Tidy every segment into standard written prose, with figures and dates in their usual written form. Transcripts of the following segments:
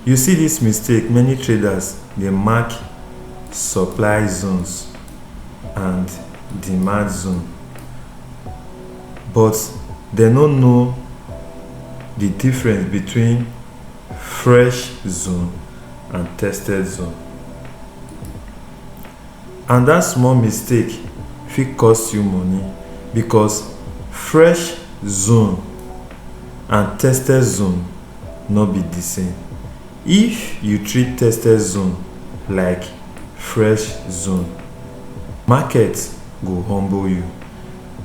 You see this mistake, many traders, they mark supply zones and demand zone, but they don't know the difference between fresh zone and tested zone. And that small mistake fit cost you money, because fresh zone and tested zone no be the same. If you treat tested zone like fresh zone, market go humble you.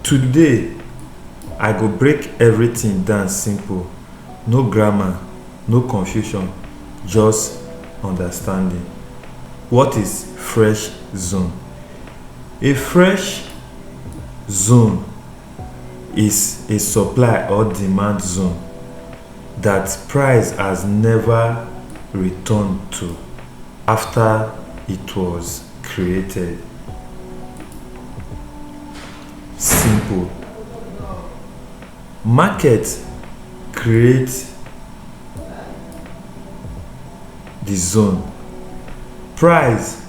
Today I go break everything down simple, no grammar, no confusion, just understanding. What is fresh zone? A fresh zone is a supply or demand zone that price has never returned to after it was created. Simple. Market create the zone, price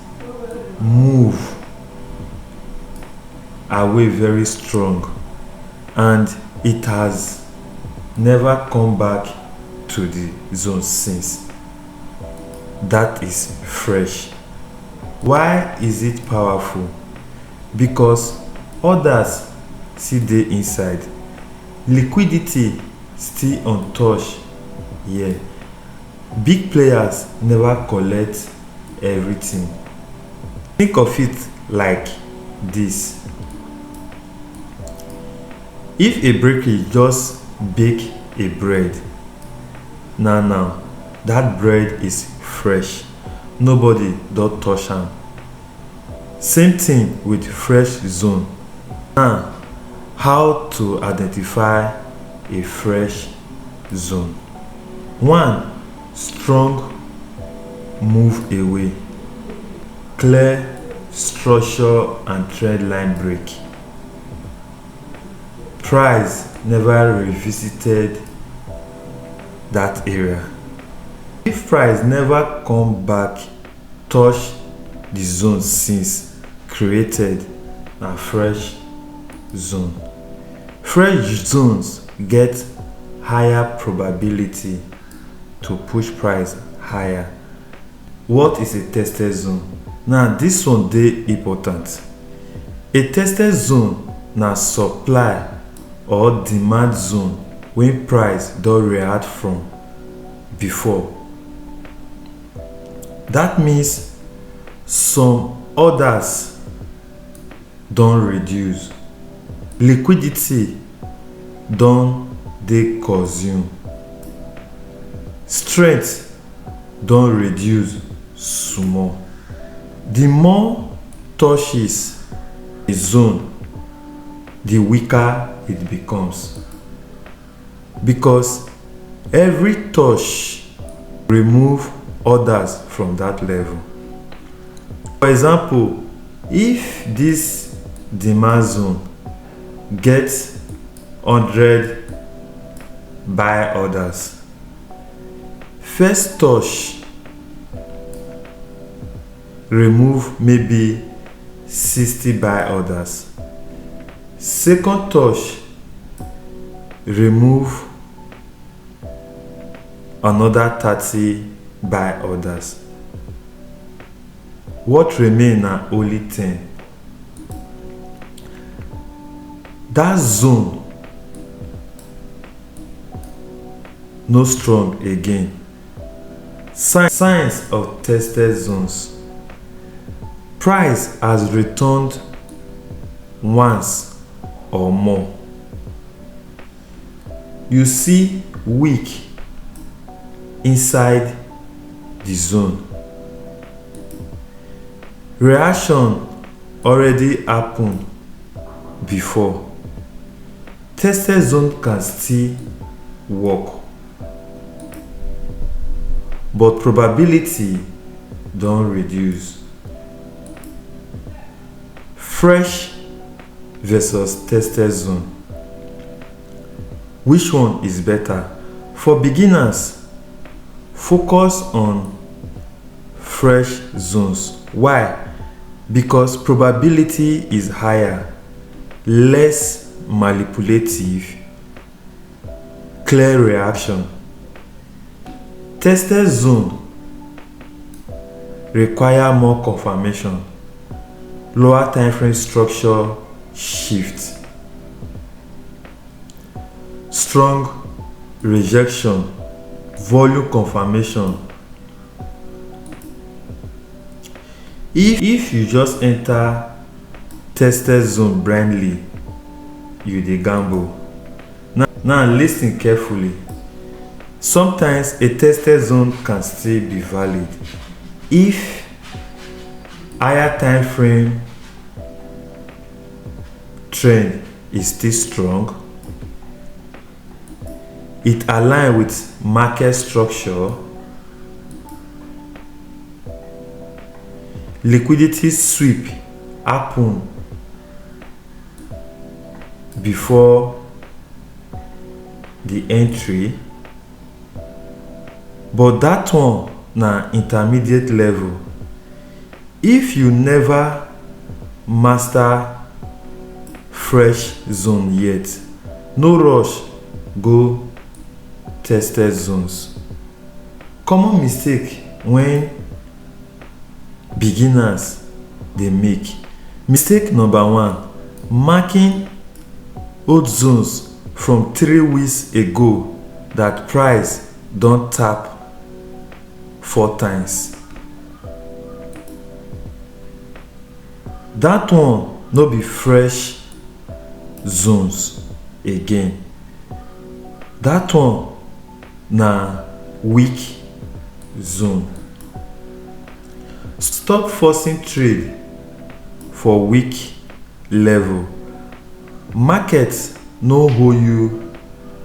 move away very strong, and it has never come back to the zone since. That is fresh. Why is it powerful? Because others still dey inside. Liquidity still untouched here. Big players never collect everything. Think of it like this. If a bakery just bake a bread, now that bread is fresh, nobody don touch am. Same thing with fresh zone. Now, how to identify a fresh zone? 1. Strong move away, clear structure and trend line break. Price never revisited that area. If price never come back touch the zone since created, na fresh zone. Fresh zones get higher probability to push price higher. What is a tested zone? Now this one dey important. A tested zone na supply or demand zone when price don react from before. That means some orders don reduce, liquidity don dey consume, strength don reduce small. The more touches the zone, the weaker it becomes, because every touch remove orders from that level. For example, if this demand zone gets 100 buy orders, first touch remove maybe 60 buy orders, second touch remove another 30 buy orders. What remain na only 10. That zone no strong again. Signs of tested zones. Price has returned once or more. You see weak inside the zone. Reaction already happened before. Tested zone can still work, but probability don reduce. Fresh versus tested zone. Which one is better? For beginners, Focus on fresh zones. Why? Because probability is higher, less manipulative, clear reaction. Tested zone require more confirmation, lower time frame structure shift, strong rejection, volume confirmation. If you just enter tested zone blindly, you dey gamble. Now listen carefully. Sometimes a tested zone can still be valid if higher time frame trend is still strong, it aligns with market structure, liquidity sweep happen before the entry, but that one na intermediate level. If you never master fresh zone yet, no rush go tested zones. Common mistake when beginners dey make. Mistake number 1: marking old zones from 3 weeks ago that price don tap 4 times. That one no be fresh zones again. That one na weak zone. Stop forcing trade for weak level. Market no hold you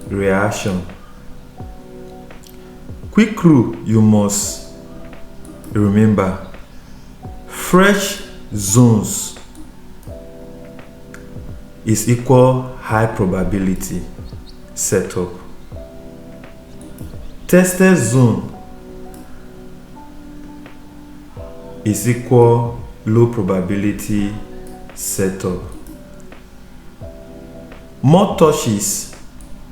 reaction. Quick rule you must remember: fresh zones is equal high probability setup. Tested zone is equal low probability setup. More touches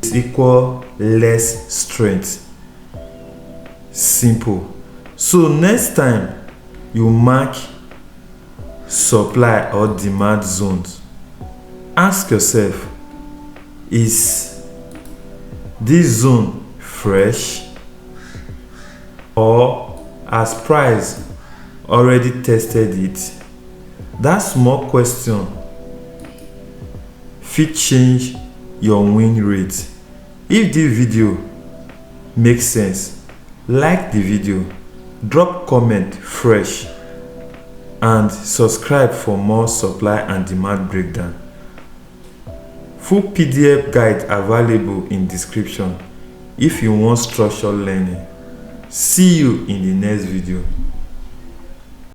is equal less strength. Simple. So next time you mark supply or demand zones, ask yourself, is this zone fresh, or has price already tested it? That small question fit change your win rate. If this video makes sense, like the video, drop comment fresh, and subscribe for more supply and demand breakdown. Full PDF guide available in description if you want structured learning. See you in the next video.